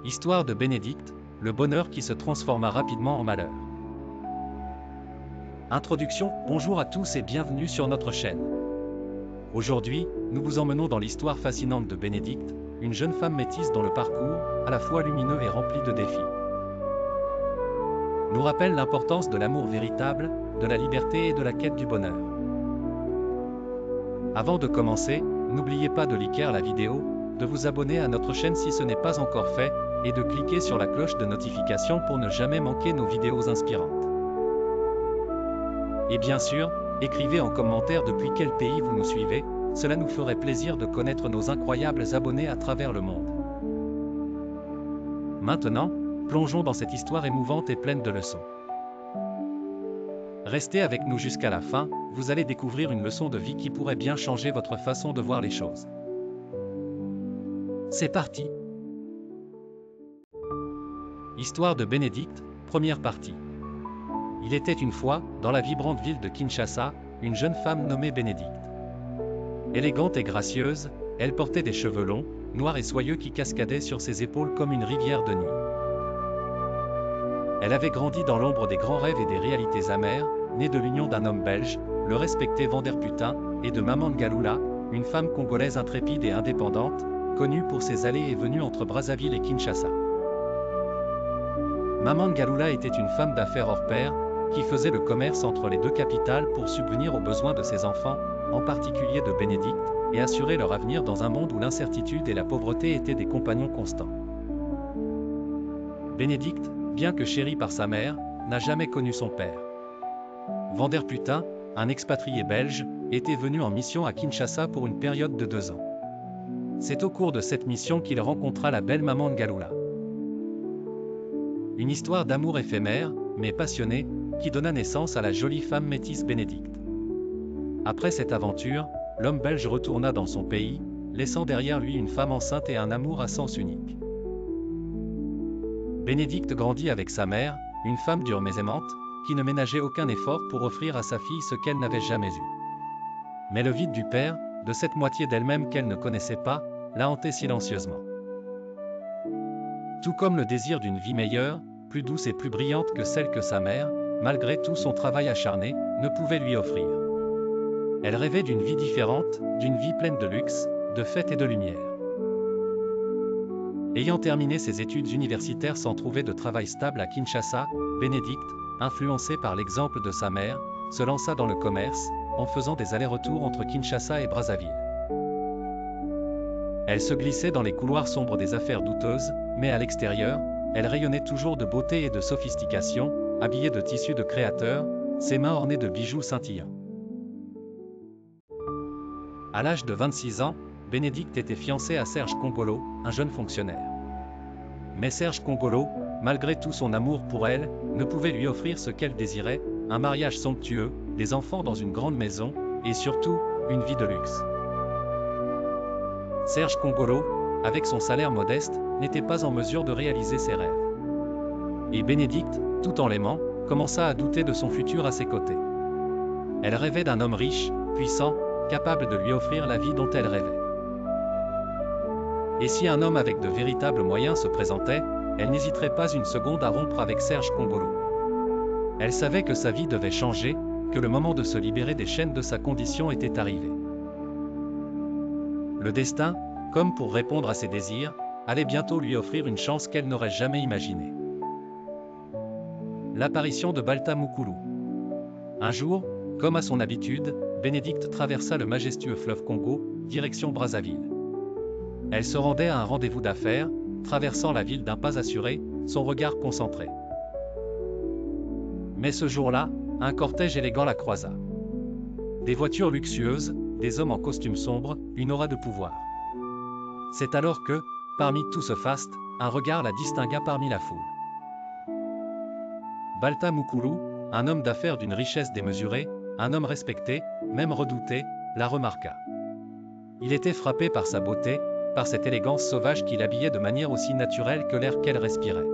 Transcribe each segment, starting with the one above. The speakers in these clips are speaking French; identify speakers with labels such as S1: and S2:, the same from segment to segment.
S1: Histoire de Bénédicte, le bonheur qui se transforma rapidement en malheur. Introduction, bonjour à tous et bienvenue sur notre chaîne. Aujourd'hui, nous vous emmenons dans l'histoire fascinante de Bénédicte, une jeune femme métisse dont le parcours, à la fois lumineux et rempli de défis, nous rappelle l'importance de l'amour véritable, de la liberté et de la quête du bonheur. Avant de commencer, n'oubliez pas de liker la vidéo, de vous abonner à notre chaîne si ce n'est pas encore fait, et de cliquer sur la cloche de notification pour ne jamais manquer nos vidéos inspirantes. Et bien sûr, écrivez en commentaire depuis quel pays vous nous suivez, cela nous ferait plaisir de connaître nos incroyables abonnés à travers le monde. Maintenant, plongeons dans cette histoire émouvante et pleine de leçons. Restez avec nous jusqu'à la fin, vous allez découvrir une leçon de vie qui pourrait bien changer votre façon de voir les choses. C'est parti! Histoire de Bénédicte, première partie. Il était une fois, dans la vibrante ville de Kinshasa, une jeune femme nommée Bénédicte. Élégante et gracieuse, elle portait des cheveux longs, noirs et soyeux qui cascadaient sur ses épaules comme une rivière de nuit. Elle avait grandi dans l'ombre des grands rêves et des réalités amères, née de l'union d'un homme belge, le respecté Vanderputin, et de Maman Ngaloula, une femme congolaise intrépide et indépendante, connue pour ses allées et venues entre Brazzaville et Kinshasa. Maman Ngaloula était une femme d'affaires hors pair, qui faisait le commerce entre les deux capitales pour subvenir aux besoins de ses enfants, en particulier de Bénédicte, et assurer leur avenir dans un monde où l'incertitude et la pauvreté étaient des compagnons constants. Bénédicte, bien que chérie par sa mère, n'a jamais connu son père. Vanderputin, un expatrié belge, était venu en mission à Kinshasa pour une période de 2 ans. C'est au cours de cette mission qu'il rencontra la belle Maman Ngaloula. Une histoire d'amour éphémère, mais passionnée, qui donna naissance à la jolie femme métisse Bénédicte. Après cette aventure, l'homme belge retourna dans son pays, laissant derrière lui une femme enceinte et un amour à sens unique. Bénédicte grandit avec sa mère, une femme dure mais aimante, qui ne ménageait aucun effort pour offrir à sa fille ce qu'elle n'avait jamais eu. Mais le vide du père, de cette moitié d'elle-même qu'elle ne connaissait pas, la hantait silencieusement. Tout comme le désir d'une vie meilleure, plus douce et plus brillante que celle que sa mère, malgré tout son travail acharné, ne pouvait lui offrir. Elle rêvait d'une vie différente, d'une vie pleine de luxe, de fêtes et de lumière. Ayant terminé ses études universitaires sans trouver de travail stable à Kinshasa, Bénédicte, influencée par l'exemple de sa mère, se lança dans le commerce, en faisant des allers-retours entre Kinshasa et Brazzaville. Elle se glissait dans les couloirs sombres des affaires douteuses, mais à l'extérieur, elle rayonnait toujours de beauté et de sophistication, habillée de tissus de créateurs, ses mains ornées de bijoux scintillants. À l'âge de 26 ans, Bénédicte était fiancée à Serge Kongolo, un jeune fonctionnaire. Mais Serge Kongolo, malgré tout son amour pour elle, ne pouvait lui offrir ce qu'elle désirait, un mariage somptueux, des enfants dans une grande maison, et surtout, une vie de luxe. Serge Kongolo, avec son salaire modeste, n'était pas en mesure de réaliser ses rêves. Et Bénédicte, tout en l'aimant, commença à douter de son futur à ses côtés. Elle rêvait d'un homme riche, puissant, capable de lui offrir la vie dont elle rêvait. Et si un homme avec de véritables moyens se présentait, elle n'hésiterait pas une seconde à rompre avec Serge Kongolo. Elle savait que sa vie devait changer, que le moment de se libérer des chaînes de sa condition était arrivé. Le destin, comme pour répondre à ses désirs, allait bientôt lui offrir une chance qu'elle n'aurait jamais imaginée. L'apparition de Balta Mukulu. Un jour, comme à son habitude, Bénédicte traversa le majestueux fleuve Congo, direction Brazzaville. Elle se rendait à un rendez-vous d'affaires, traversant la ville d'un pas assuré, son regard concentré. Mais ce jour-là, un cortège élégant la croisa. Des voitures luxueuses, des hommes en costume sombre, une aura de pouvoir. C'est alors que, parmi tout ce faste, un regard la distingua parmi la foule. Balta Mukulu, un homme d'affaires d'une richesse démesurée, un homme respecté, même redouté, la remarqua. Il était frappé par sa beauté, par cette élégance sauvage qui l'habillait de manière aussi naturelle que l'air qu'elle respirait.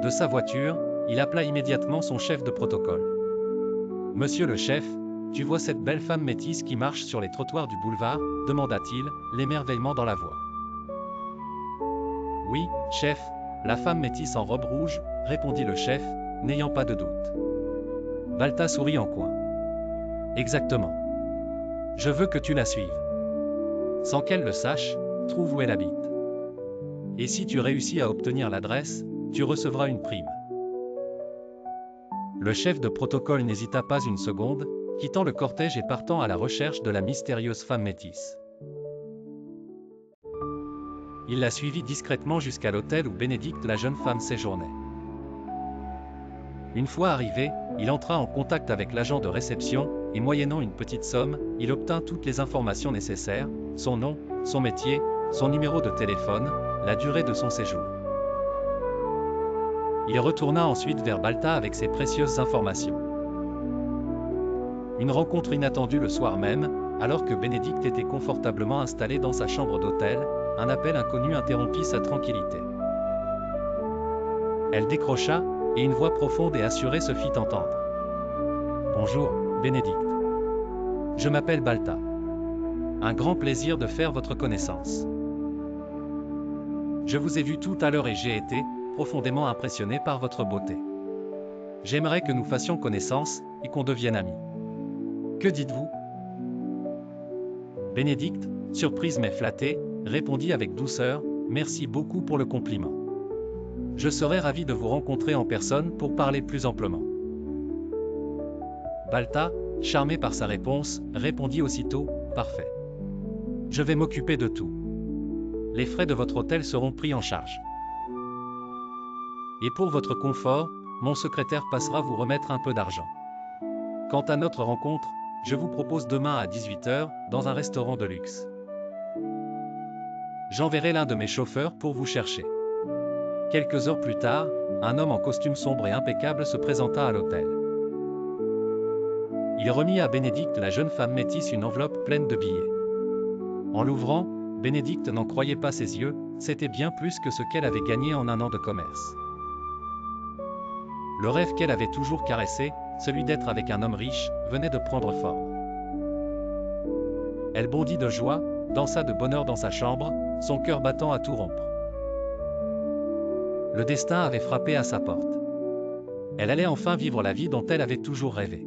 S1: De sa voiture, il appela immédiatement son chef de protocole. « Monsieur le chef, tu vois cette belle femme métisse qui marche sur les trottoirs du boulevard » demanda-t-il, l'émerveillement dans la voix. « Oui, chef, la femme métisse en robe rouge, répondit le chef, n'ayant pas de doute. Balta sourit en coin. Exactement. Je veux que tu la suives. Sans qu'elle le sache, trouve où elle habite. Et si tu réussis à obtenir l'adresse, tu recevras une prime. Le chef de protocole n'hésita pas une seconde, quittant le cortège et partant à la recherche de la mystérieuse femme métisse. Il la suivit discrètement jusqu'à l'hôtel où Bénédicte la jeune femme séjournait. Une fois arrivé, il entra en contact avec l'agent de réception, et moyennant une petite somme, il obtint toutes les informations nécessaires, son nom, son métier, son numéro de téléphone, la durée de son séjour. Il retourna ensuite vers Balta avec ses précieuses informations. Une rencontre inattendue le soir même, alors que Bénédicte était confortablement installée dans sa chambre d'hôtel, un appel inconnu interrompit sa tranquillité. Elle décrocha, et une voix profonde et assurée se fit entendre. « Bonjour, Bénédicte. Je m'appelle Balta. Un grand plaisir de faire votre connaissance. Je vous ai vu tout à l'heure et j'ai été profondément impressionné par votre beauté. J'aimerais que nous fassions connaissance et qu'on devienne amis. Que dites-vous » Bénédicte, surprise mais flattée, répondit avec douceur, « Merci beaucoup pour le compliment. Je serais ravi de vous rencontrer en personne pour parler plus amplement. » Balta, charmé par sa réponse, répondit aussitôt, « Parfait. Je vais m'occuper de tout. Les frais de votre hôtel seront pris en charge. Et pour votre confort, mon secrétaire passera vous remettre un peu d'argent. Quant à notre rencontre, je vous propose demain à 18 h, dans un restaurant de luxe. J'enverrai l'un de mes chauffeurs pour vous chercher. » Quelques heures plus tard, un homme en costume sombre et impeccable se présenta à l'hôtel. Il remit à Bénédicte la jeune femme métisse une enveloppe pleine de billets. En l'ouvrant, Bénédicte n'en croyait pas ses yeux, c'était bien plus que ce qu'elle avait gagné en un an de commerce. Le rêve qu'elle avait toujours caressé, celui d'être avec un homme riche, venait de prendre forme. Elle bondit de joie, dansa de bonheur dans sa chambre, son cœur battant à tout rompre. Le destin avait frappé à sa porte. Elle allait enfin vivre la vie dont elle avait toujours rêvé.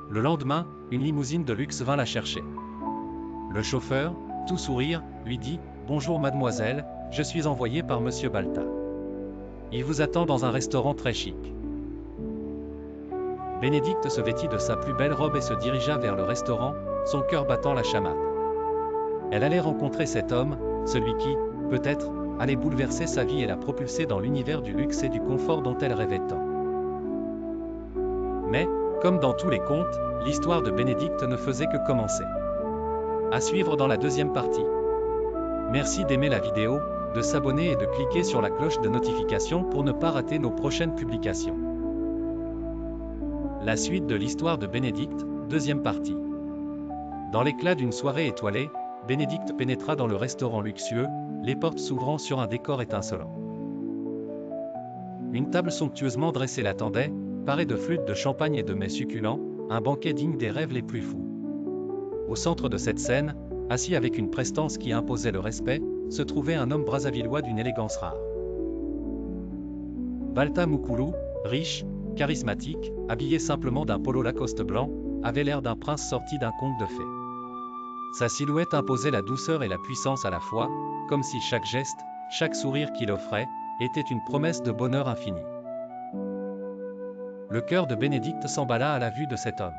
S1: Le lendemain, une limousine de luxe vint la chercher. Le chauffeur, tout sourire, lui dit « Bonjour mademoiselle, je suis envoyé par monsieur Balta. Il vous attend dans un restaurant très chic. » Bénédicte se vêtit de sa plus belle robe et se dirigea vers le restaurant, son cœur battant la chamade. Elle allait rencontrer cet homme, celui qui, peut-être, allait bouleverser sa vie et la propulser dans l'univers du luxe et du confort dont elle rêvait tant. Mais, comme dans tous les contes, l'histoire de Bénédicte ne faisait que commencer. À suivre dans la deuxième partie. Merci d'aimer la vidéo, de s'abonner et de cliquer sur la cloche de notification pour ne pas rater nos prochaines publications. La suite de l'histoire de Bénédicte, deuxième partie. Dans l'éclat d'une soirée étoilée, Bénédicte pénétra dans le restaurant luxueux, les portes s'ouvrant sur un décor étincelant. Une table somptueusement dressée l'attendait, parée de flûtes de champagne et de mets succulents, un banquet digne des rêves les plus fous. Au centre de cette scène, assis avec une prestance qui imposait le respect, se trouvait un homme brassavillois d'une élégance rare. Balta Moukoulou, riche, charismatique, habillé simplement d'un polo Lacoste blanc, avait l'air d'un prince sorti d'un conte de fées. Sa silhouette imposait la douceur et la puissance à la fois, comme si chaque geste, chaque sourire qu'il offrait, était une promesse de bonheur infini. Le cœur de Bénédicte s'emballa à la vue de cet homme.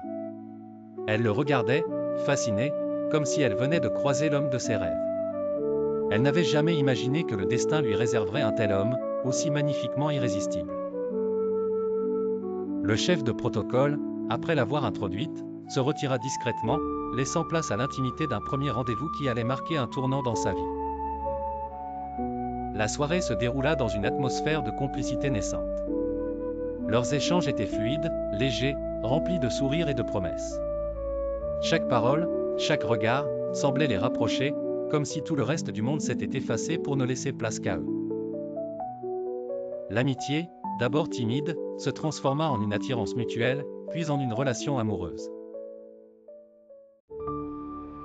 S1: Elle le regardait, fascinée, comme si elle venait de croiser l'homme de ses rêves. Elle n'avait jamais imaginé que le destin lui réserverait un tel homme, aussi magnifiquement irrésistible. Le chef de protocole, après l'avoir introduite, se retira discrètement, laissant place à l'intimité d'un premier rendez-vous qui allait marquer un tournant dans sa vie. La soirée se déroula dans une atmosphère de complicité naissante. Leurs échanges étaient fluides, légers, remplis de sourires et de promesses. Chaque parole, chaque regard, semblait les rapprocher, comme si tout le reste du monde s'était effacé pour ne laisser place qu'à eux. L'amitié, d'abord timide, se transforma en une attirance mutuelle, puis en une relation amoureuse.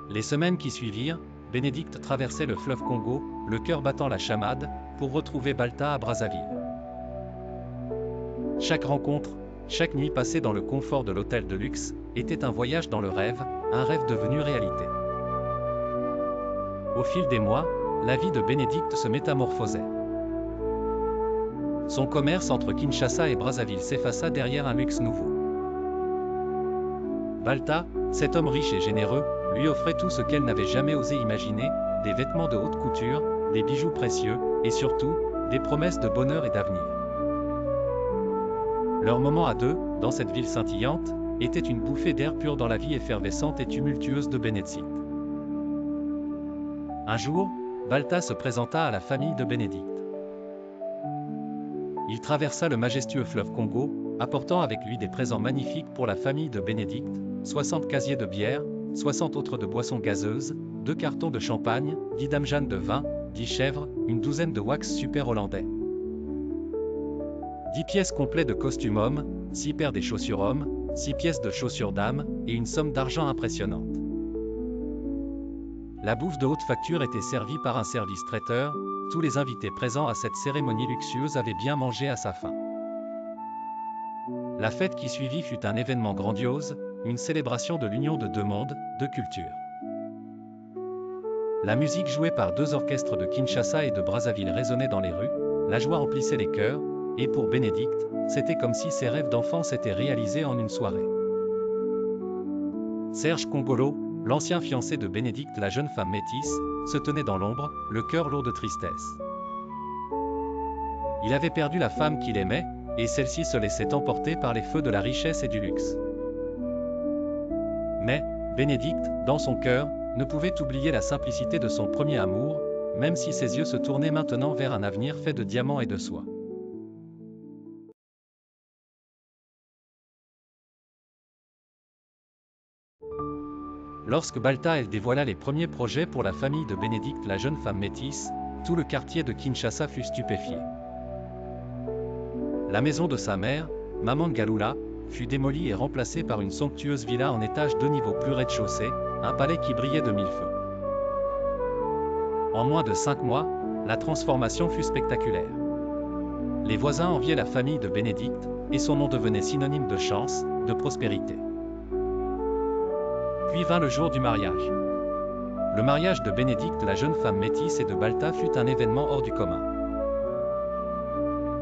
S1: Les semaines qui suivirent, Bénédicte traversait le fleuve Congo, le cœur battant la chamade, pour retrouver Balta à Brazzaville. Chaque rencontre, chaque nuit passée dans le confort de l'hôtel de luxe, était un voyage dans le rêve, un rêve devenu réalité. Au fil des mois, la vie de Bénédicte se métamorphosait. Son commerce entre Kinshasa et Brazzaville s'effaça derrière un luxe nouveau. Balta, cet homme riche et généreux, lui offrait tout ce qu'elle n'avait jamais osé imaginer, des vêtements de haute couture, des bijoux précieux, et surtout, des promesses de bonheur et d'avenir. Leur moment à deux, dans cette ville scintillante, était une bouffée d'air pur dans la vie effervescente et tumultueuse de Bénédicte. Un jour, Balta se présenta à la famille de Bénédicte. Il traversa le majestueux fleuve Congo, apportant avec lui des présents magnifiques pour la famille de Bénédicte, 60 casiers de bière, 60 autres de boissons gazeuses, 2 cartons de champagne, 10 damjanes de vin, 10 chèvres, une douzaine de wax super hollandais. 10 pièces complets de costume homme, 6 paires des chaussures hommes, 6 pièces de chaussures dames, et une somme d'argent impressionnante. La bouffe de haute facture était servie par un service traiteur, tous les invités présents à cette cérémonie luxueuse avaient bien mangé à sa faim. La fête qui suivit fut un événement grandiose, une célébration de l'union de deux mondes, deux cultures. La musique jouée par 2 orchestres de Kinshasa et de Brazzaville résonnait dans les rues, la joie emplissait les cœurs, et pour Bénédicte, c'était comme si ses rêves d'enfance étaient réalisés en une soirée. Serge Kongolo, l'ancien fiancé de Bénédicte, la jeune femme métisse, se tenait dans l'ombre, le cœur lourd de tristesse. Il avait perdu la femme qu'il aimait, et celle-ci se laissait emporter par les feux de la richesse et du luxe. Mais, Bénédicte, dans son cœur, ne pouvait oublier la simplicité de son premier amour, même si ses yeux se tournaient maintenant vers un avenir fait de diamants et de soie. Lorsque Balta elle dévoila les premiers projets pour la famille de Bénédicte, la jeune femme métisse, tout le quartier de Kinshasa fut stupéfié. La maison de sa mère, Maman Galula, fut démolie et remplacée par une somptueuse villa en étage 2 niveaux plus rez-de-chaussée, un palais qui brillait de 1000 feux. En moins de 5 mois, la transformation fut spectaculaire. Les voisins enviaient la famille de Bénédicte, et son nom devenait synonyme de chance, de prospérité. Puis vint le jour du mariage. Le mariage de Bénédicte, la jeune femme métisse, et de Balta fut un événement hors du commun.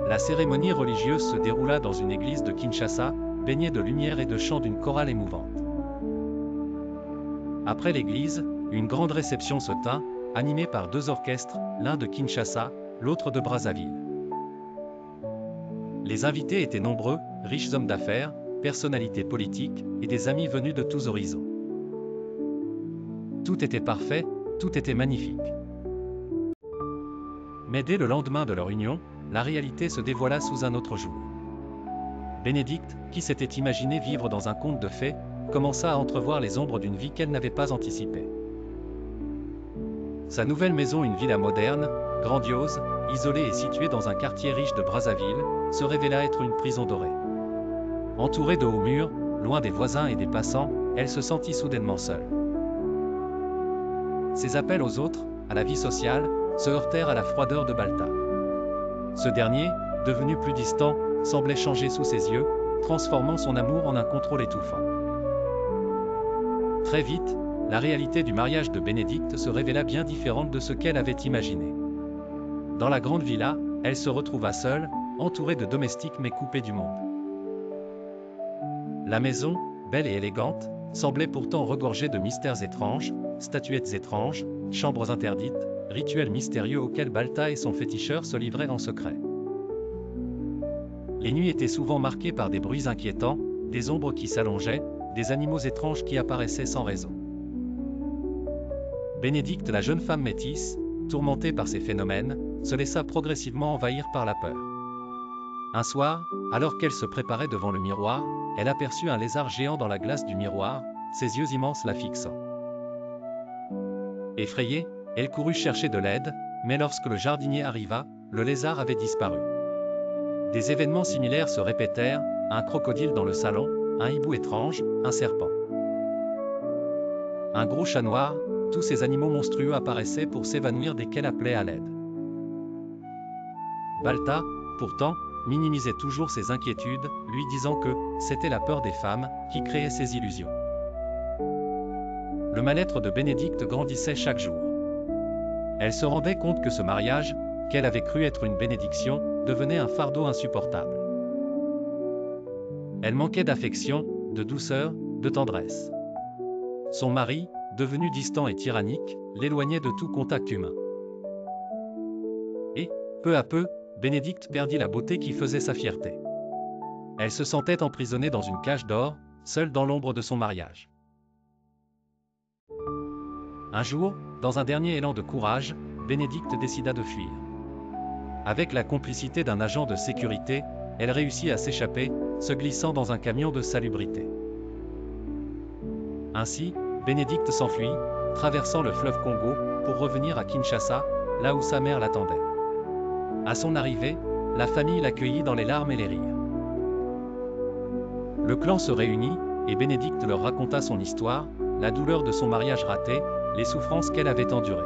S1: La cérémonie religieuse se déroula dans une église de Kinshasa, baignée de lumière et de chants d'une chorale émouvante. Après l'église, une grande réception se tint, animée par 2 orchestres, l'un de Kinshasa, l'autre de Brazzaville. Les invités étaient nombreux, riches hommes d'affaires, personnalités politiques, et des amis venus de tous horizons. Tout était parfait, tout était magnifique. Mais dès le lendemain de leur union, la réalité se dévoila sous un autre jour. Bénédicte, qui s'était imaginé vivre dans un conte de fées, commença à entrevoir les ombres d'une vie qu'elle n'avait pas anticipée. Sa nouvelle maison, une villa moderne, grandiose, isolée et située dans un quartier riche de Brazzaville, se révéla être une prison dorée. Entourée de hauts murs, loin des voisins et des passants, elle se sentit soudainement seule. Ses appels aux autres, à la vie sociale, se heurtèrent à la froideur de Balta. Ce dernier, devenu plus distant, semblait changer sous ses yeux, transformant son amour en un contrôle étouffant. Très vite, la réalité du mariage de Bénédicte se révéla bien différente de ce qu'elle avait imaginé. Dans la grande villa, elle se retrouva seule, entourée de domestiques mais coupée du monde. La maison, belle et élégante, semblait pourtant regorgée de mystères étranges, statuettes étranges, chambres interdites, rituels mystérieux auxquels Balta et son féticheur se livraient en secret. Les nuits étaient souvent marquées par des bruits inquiétants, des ombres qui s'allongeaient, des animaux étranges qui apparaissaient sans raison. Bénédicte, la jeune femme métisse, tourmentée par ces phénomènes, se laissa progressivement envahir par la peur. Un soir, alors qu'elle se préparait devant le miroir, elle aperçut un lézard géant dans la glace du miroir, ses yeux immenses la fixant. Effrayée, elle courut chercher de l'aide, mais lorsque le jardinier arriva, le lézard avait disparu. Des événements similaires se répétèrent, un crocodile dans le salon, un hibou étrange, un serpent. Un gros chat noir, tous ces animaux monstrueux apparaissaient pour s'évanouir dès qu'elle appelait à l'aide. Balta, pourtant, minimisait toujours ses inquiétudes, lui disant que c'était la peur des femmes qui créait ces illusions. Le mal-être de Bénédicte grandissait chaque jour. Elle se rendait compte que ce mariage, qu'elle avait cru être une bénédiction, devenait un fardeau insupportable. Elle manquait d'affection, de douceur, de tendresse. Son mari, devenu distant et tyrannique, l'éloignait de tout contact humain. Et, peu à peu, Bénédicte perdit la beauté qui faisait sa fierté. Elle se sentait emprisonnée dans une cage d'or, seule dans l'ombre de son mariage. Un jour, dans un dernier élan de courage, Bénédicte décida de fuir. Avec la complicité d'un agent de sécurité, elle réussit à s'échapper, se glissant dans un camion de salubrité. Ainsi, Bénédicte s'enfuit, traversant le fleuve Congo, pour revenir à Kinshasa, là où sa mère l'attendait. À son arrivée, la famille l'accueillit dans les larmes et les rires. Le clan se réunit, et Bénédicte leur raconta son histoire, la douleur de son mariage raté, les souffrances qu'elle avait endurées.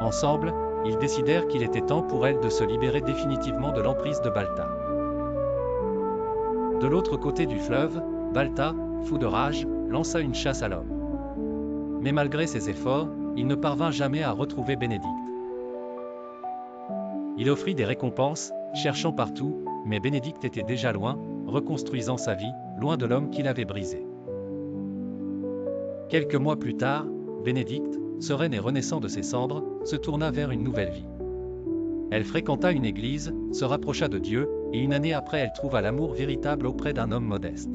S1: Ensemble, ils décidèrent qu'il était temps pour elle de se libérer définitivement de l'emprise de Balta. De l'autre côté du fleuve, Balta, fou de rage, lança une chasse à l'homme. Mais malgré ses efforts, il ne parvint jamais à retrouver Bénédicte. Il offrit des récompenses, cherchant partout, mais Bénédicte était déjà loin, reconstruisant sa vie, loin de l'homme qui l'avait brisée. Quelques mois plus tard, Bénédicte, sereine et renaissant de ses cendres, se tourna vers une nouvelle vie. Elle fréquenta une église, se rapprocha de Dieu, et une année après elle trouva l'amour véritable auprès d'un homme modeste.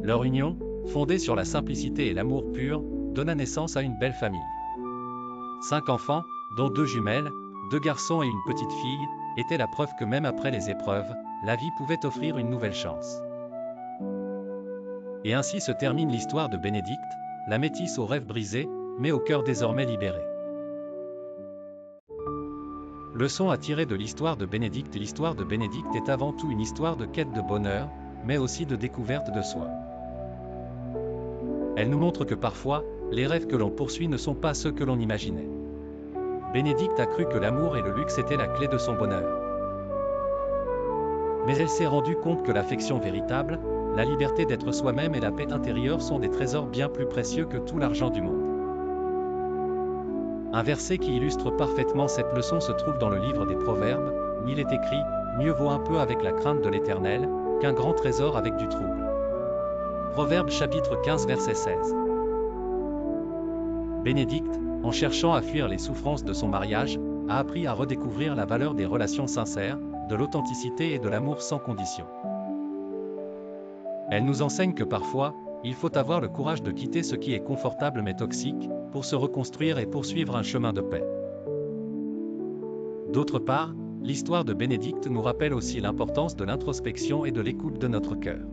S1: Leur union, fondée sur la simplicité et l'amour pur, donna naissance à une belle famille. 5 enfants, dont 2 jumelles, 2 garçons et une petite fille, étaient la preuve que même après les épreuves, la vie pouvait offrir une nouvelle chance. Et ainsi se termine l'histoire de Bénédicte, la métisse aux rêves brisés, mais au cœur désormais libéré. Leçon à tirer de l'histoire de Bénédicte. L'histoire de Bénédicte est avant tout une histoire de quête de bonheur, mais aussi de découverte de soi. Elle nous montre que parfois, les rêves que l'on poursuit ne sont pas ceux que l'on imaginait. Bénédicte a cru que l'amour et le luxe étaient la clé de son bonheur. Mais elle s'est rendue compte que l'affection véritable, la liberté d'être soi-même et la paix intérieure sont des trésors bien plus précieux que tout l'argent du monde. Un verset qui illustre parfaitement cette leçon se trouve dans le livre des Proverbes, où il est écrit « Mieux vaut un peu avec la crainte de l'Éternel, qu'un grand trésor avec du trouble. » Proverbes chapitre 15 verset 16. Bénédicte, en cherchant à fuir les souffrances de son mariage, a appris à redécouvrir la valeur des relations sincères, de l'authenticité et de l'amour sans condition. Elle nous enseigne que parfois, il faut avoir le courage de quitter ce qui est confortable mais toxique, pour se reconstruire et poursuivre un chemin de paix. D'autre part, l'histoire de Bénédicte nous rappelle aussi l'importance de l'introspection et de l'écoute de notre cœur.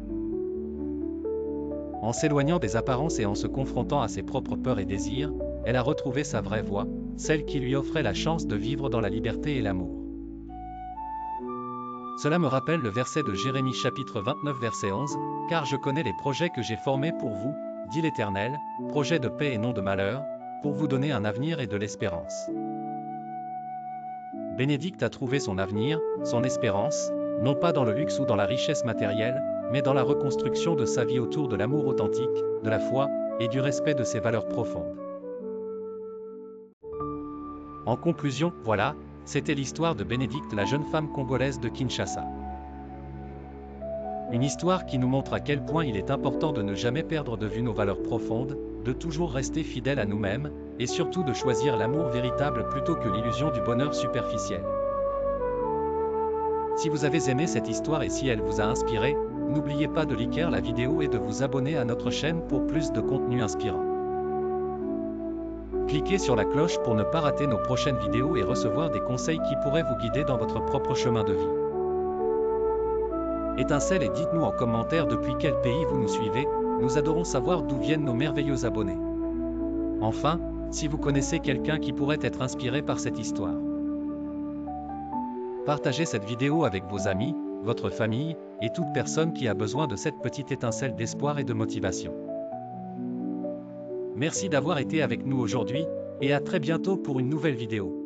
S1: En s'éloignant des apparences et en se confrontant à ses propres peurs et désirs, elle a retrouvé sa vraie voie, celle qui lui offrait la chance de vivre dans la liberté et l'amour. Cela me rappelle le verset de Jérémie chapitre 29 verset 11, « Car je connais les projets que j'ai formés pour vous, dit l'Éternel, projets de paix et non de malheur, pour vous donner un avenir et de l'espérance. » Bénédicte a trouvé son avenir, son espérance, non pas dans le luxe ou dans la richesse matérielle, mais dans la reconstruction de sa vie autour de l'amour authentique, de la foi, et du respect de ses valeurs profondes. En conclusion, voilà, c'était l'histoire de Bénédicte, la jeune femme congolaise de Kinshasa. Une histoire qui nous montre à quel point il est important de ne jamais perdre de vue nos valeurs profondes, de toujours rester fidèle à nous-mêmes, et surtout de choisir l'amour véritable plutôt que l'illusion du bonheur superficiel. Si vous avez aimé cette histoire et si elle vous a inspiré, n'oubliez pas de liker la vidéo et de vous abonner à notre chaîne pour plus de contenu inspirant. Cliquez sur la cloche pour ne pas rater nos prochaines vidéos et recevoir des conseils qui pourraient vous guider dans votre propre chemin de vie. Étincelle et dites-nous en commentaire depuis quel pays vous nous suivez, nous adorons savoir d'où viennent nos merveilleux abonnés. Enfin, si vous connaissez quelqu'un qui pourrait être inspiré par cette histoire, partagez cette vidéo avec vos amis, votre famille, et toute personne qui a besoin de cette petite étincelle d'espoir et de motivation. Merci d'avoir été avec nous aujourd'hui, et à très bientôt pour une nouvelle vidéo.